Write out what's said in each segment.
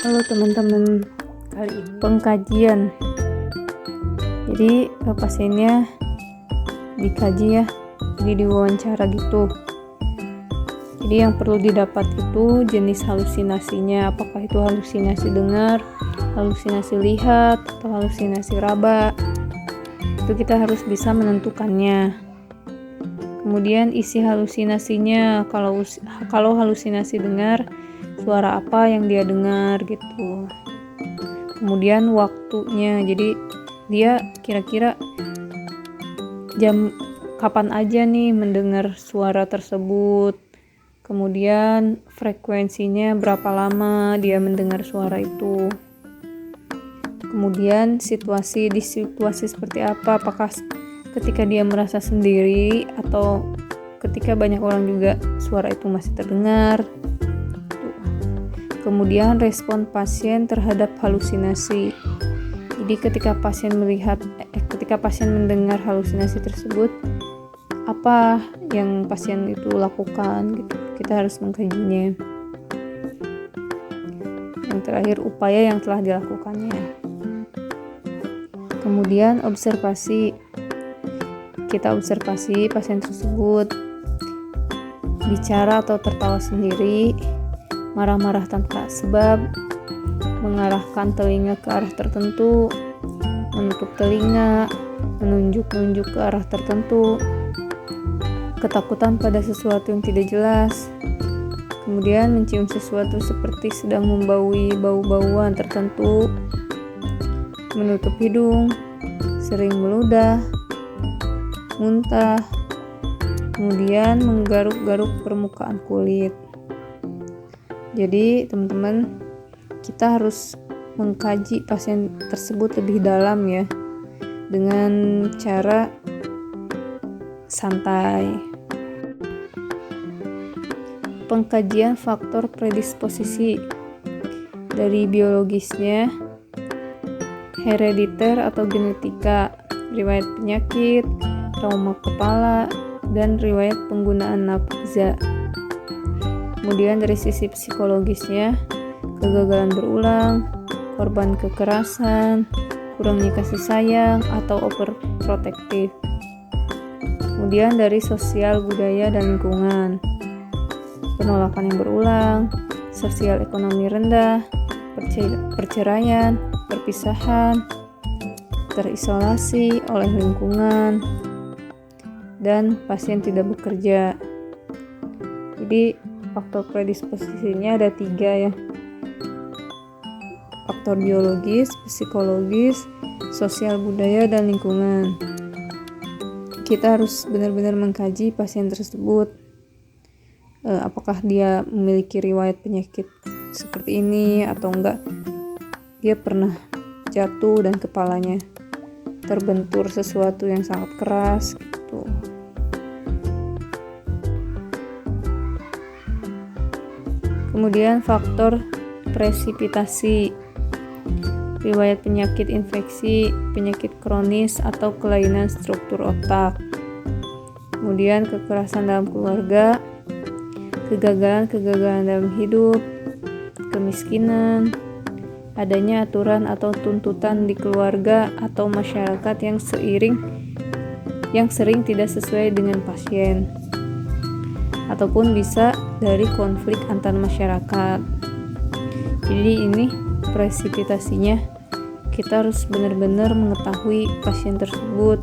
Halo teman-teman, kali ini pengkajian. Jadi pasiennya dikaji ya, jadi diwawancara gitu. Jadi yang perlu didapat itu jenis halusinasinya, apakah itu halusinasi dengar, halusinasi lihat, atau halusinasi raba. Itu kita harus bisa menentukannya. Kemudian isi halusinasinya, kalau halusinasi dengar, suara apa yang dia dengar gitu. Kemudian waktunya, jadi dia kira-kira jam kapan aja nih mendengar suara tersebut. Kemudian frekuensinya berapa lama dia mendengar suara itu. Kemudian di situasi seperti apa, apakah ketika dia merasa sendiri atau ketika banyak orang juga suara itu masih terdengar. Kemudian respon pasien terhadap halusinasi. Jadi ketika pasien mendengar halusinasi tersebut, apa yang pasien itu lakukan gitu. Kita harus mengkajinya. Yang terakhir, upaya yang telah dilakukannya. Kemudian observasi. Kita observasi pasien tersebut bicara atau tertawa sendiri, marah-marah tanpa sebab, mengarahkan telinga ke arah tertentu, menutup telinga, menunjuk-nunjuk ke arah tertentu, ketakutan pada sesuatu yang tidak jelas, kemudian mencium sesuatu seperti sedang membaui bau-bauan tertentu, menutup hidung, sering meludah, muntah, kemudian menggaruk-garuk permukaan kulit. Jadi teman-teman, kita harus mengkaji pasien tersebut lebih dalam ya, dengan cara santai. Pengkajian faktor predisposisi dari biologisnya, herediter atau genetika, riwayat penyakit, trauma kepala, dan riwayat penggunaan nafza. Kemudian dari sisi psikologisnya, kegagalan berulang, korban kekerasan, kurangnya kasih sayang, atau overprotective. Kemudian dari sosial, budaya, dan lingkungan, penolakan yang berulang, sosial ekonomi rendah, perceraian, perpisahan, terisolasi oleh lingkungan, dan pasien tidak bekerja. Jadi faktor predisposisinya ada 3 ya, faktor biologis, psikologis, sosial budaya, dan lingkungan. Kita harus benar-benar mengkaji pasien tersebut, apakah dia memiliki riwayat penyakit seperti ini atau enggak, dia pernah jatuh dan kepalanya terbentur sesuatu yang sangat keras gitu. Kemudian faktor presipitasi, riwayat penyakit infeksi, penyakit kronis, atau kelainan struktur otak. Kemudian kekerasan dalam keluarga, kegagalan dalam hidup, kemiskinan, adanya aturan atau tuntutan di keluarga atau masyarakat yang sering tidak sesuai dengan pasien, ataupun bisa dari konflik antar masyarakat. Jadi ini presipitasinya, kita harus benar-benar mengetahui pasien tersebut.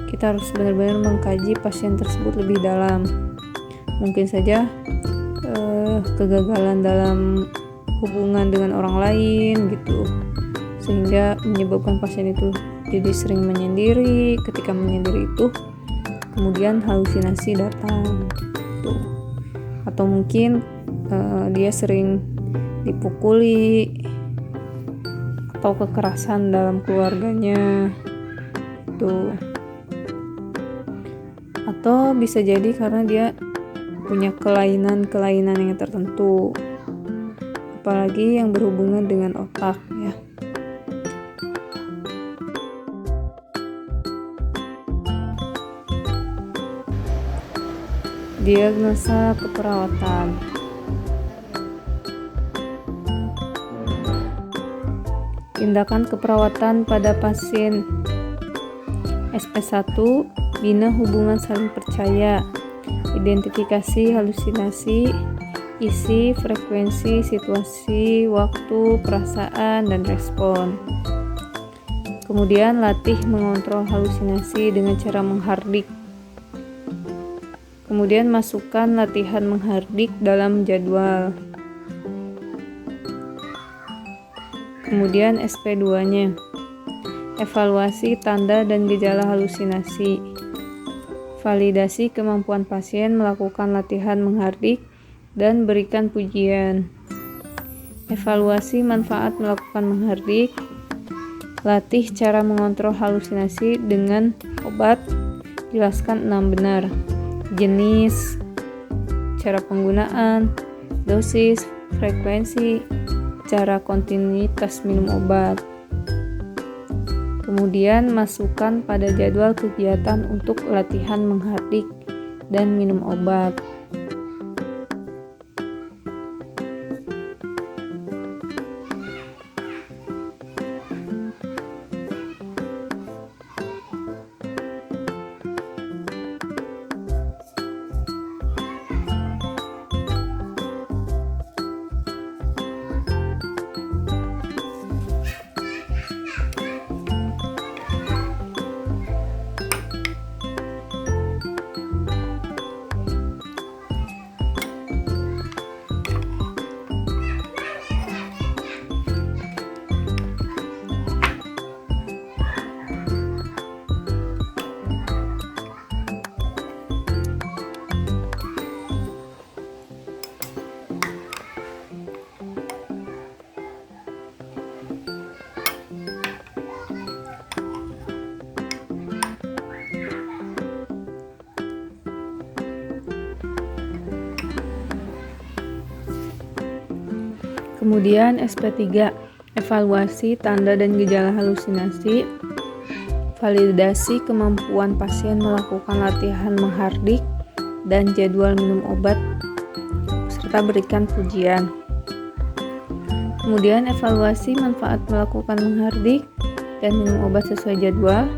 Kita harus benar-benar mengkaji pasien tersebut lebih dalam. Mungkin saja kegagalan dalam hubungan dengan orang lain gitu, sehingga menyebabkan pasien itu jadi sering menyendiri. Ketika menyendiri itu kemudian halusinasi datang gitu. Atau mungkin dia sering dipukuli atau kekerasan dalam keluarganya gitu. Atau bisa jadi karena dia punya kelainan yang tertentu, apalagi yang berhubungan dengan otak ya. Diagnosa keperawatan. Tindakan keperawatan pada pasien. SP1, bina hubungan saling percaya. Identifikasi halusinasi, isi, frekuensi, situasi, waktu, perasaan, dan respon. Kemudian latih mengontrol halusinasi dengan cara menghardik. Kemudian masukkan latihan menghardik dalam jadwal. Kemudian SP2-nya, evaluasi tanda dan gejala halusinasi. Validasi kemampuan pasien melakukan latihan menghardik dan berikan pujian. Evaluasi manfaat melakukan menghardik. Latih cara mengontrol halusinasi dengan obat. Jelaskan 6 benar. Jenis, cara penggunaan, dosis, frekuensi, cara kontinuitas minum obat. Kemudian masukkan pada jadwal kegiatan untuk latihan menghardik dan minum obat. Kemudian SP3, evaluasi tanda dan gejala halusinasi. Validasi kemampuan pasien melakukan latihan menghardik dan jadwal minum obat serta berikan pujian. Kemudian evaluasi manfaat melakukan menghardik dan minum obat sesuai jadwal.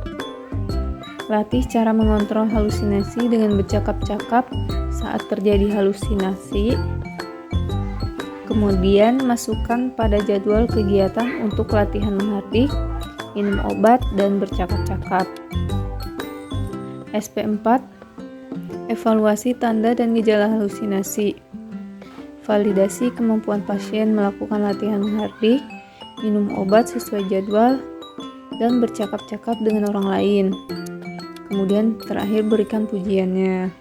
Latih cara mengontrol halusinasi dengan bercakap-cakap saat terjadi halusinasi. Kemudian masukkan pada jadwal kegiatan untuk latihan menghardik, minum obat, dan bercakap-cakap. SP4, evaluasi tanda dan gejala halusinasi. Validasi kemampuan pasien melakukan latihan menghardik, minum obat sesuai jadwal, dan bercakap-cakap dengan orang lain. Kemudian terakhir berikan pujiannya.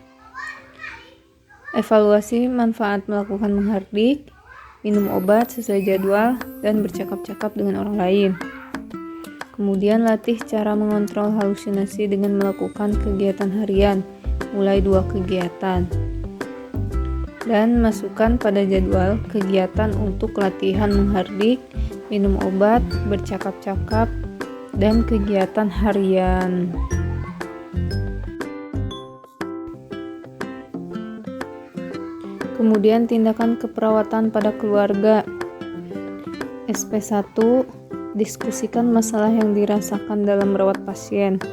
Evaluasi manfaat melakukan menghardik, minum obat sesuai jadwal, dan bercakap-cakap dengan orang lain. Kemudian latih cara mengontrol halusinasi dengan melakukan kegiatan harian, mulai 2 kegiatan. Dan masukkan pada jadwal kegiatan untuk latihan menghardik, minum obat, bercakap-cakap, dan kegiatan harian. Kemudian tindakan keperawatan pada keluarga. SP1, diskusikan masalah yang dirasakan dalam merawat pasien.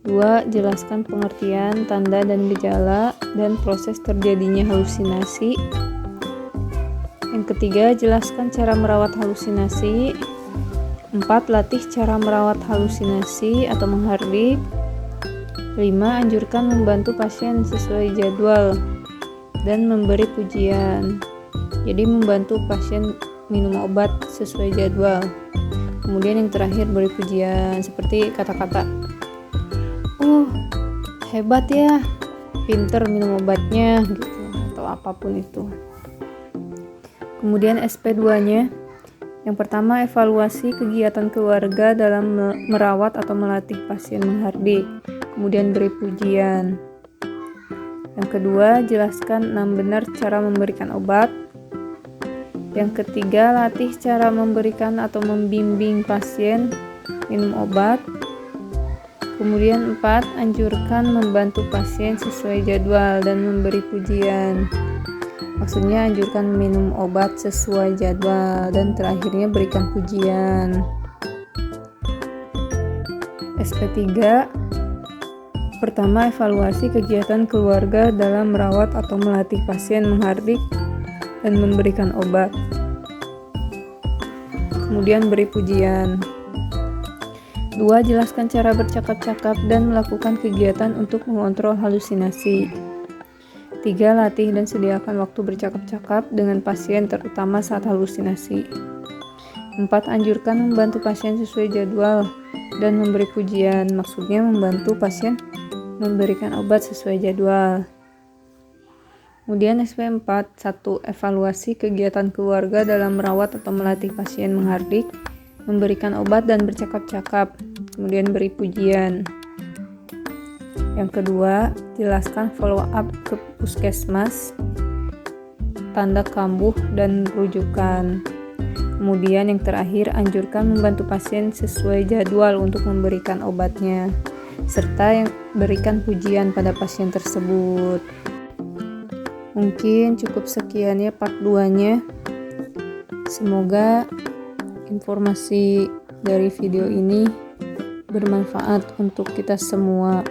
2. Jelaskan pengertian, tanda dan gejala, dan proses terjadinya halusinasi. Yang ketiga, jelaskan cara merawat halusinasi. 4. Latih cara merawat halusinasi atau menghardik. 5. Anjurkan membantu pasien sesuai jadwal dan memberi pujian. Jadi membantu pasien minum obat sesuai jadwal. Kemudian yang terakhir beri pujian seperti kata-kata, hebat ya, pinter minum obatnya gitu, atau apapun itu. Kemudian SP2-nya, yang pertama evaluasi kegiatan keluarga dalam merawat atau melatih pasien menghardik. Kemudian beri pujian. Yang kedua, jelaskan 6 benar cara memberikan obat. Yang ketiga, latih cara memberikan atau membimbing pasien minum obat. Kemudian 4, anjurkan membantu pasien sesuai jadwal dan memberi pujian. Maksudnya anjurkan minum obat sesuai jadwal dan terakhirnya berikan pujian. SP3, pertama, evaluasi kegiatan keluarga dalam merawat atau melatih pasien menghardik dan memberikan obat. Kemudian beri pujian. 2. Jelaskan cara bercakap-cakap dan melakukan kegiatan untuk mengontrol halusinasi. 3. Latih dan sediakan waktu bercakap-cakap dengan pasien terutama saat halusinasi. 4. Anjurkan membantu pasien sesuai jadwal dan memberi pujian. Maksudnya membantu pasien memberikan obat sesuai jadwal. Kemudian SP4, 1. Evaluasi kegiatan keluarga dalam merawat atau melatih pasien menghardik, memberikan obat dan bercakap-cakap, kemudian beri pujian. Yang kedua, jelaskan follow up ke puskesmas, tanda kambuh dan rujukan. Kemudian yang terakhir, anjurkan membantu pasien sesuai jadwal untuk memberikan obatnya, serta yang berikan pujian pada pasien tersebut. Mungkin cukup sekian ya part 2-nya. Semoga informasi dari video ini bermanfaat untuk kita semua.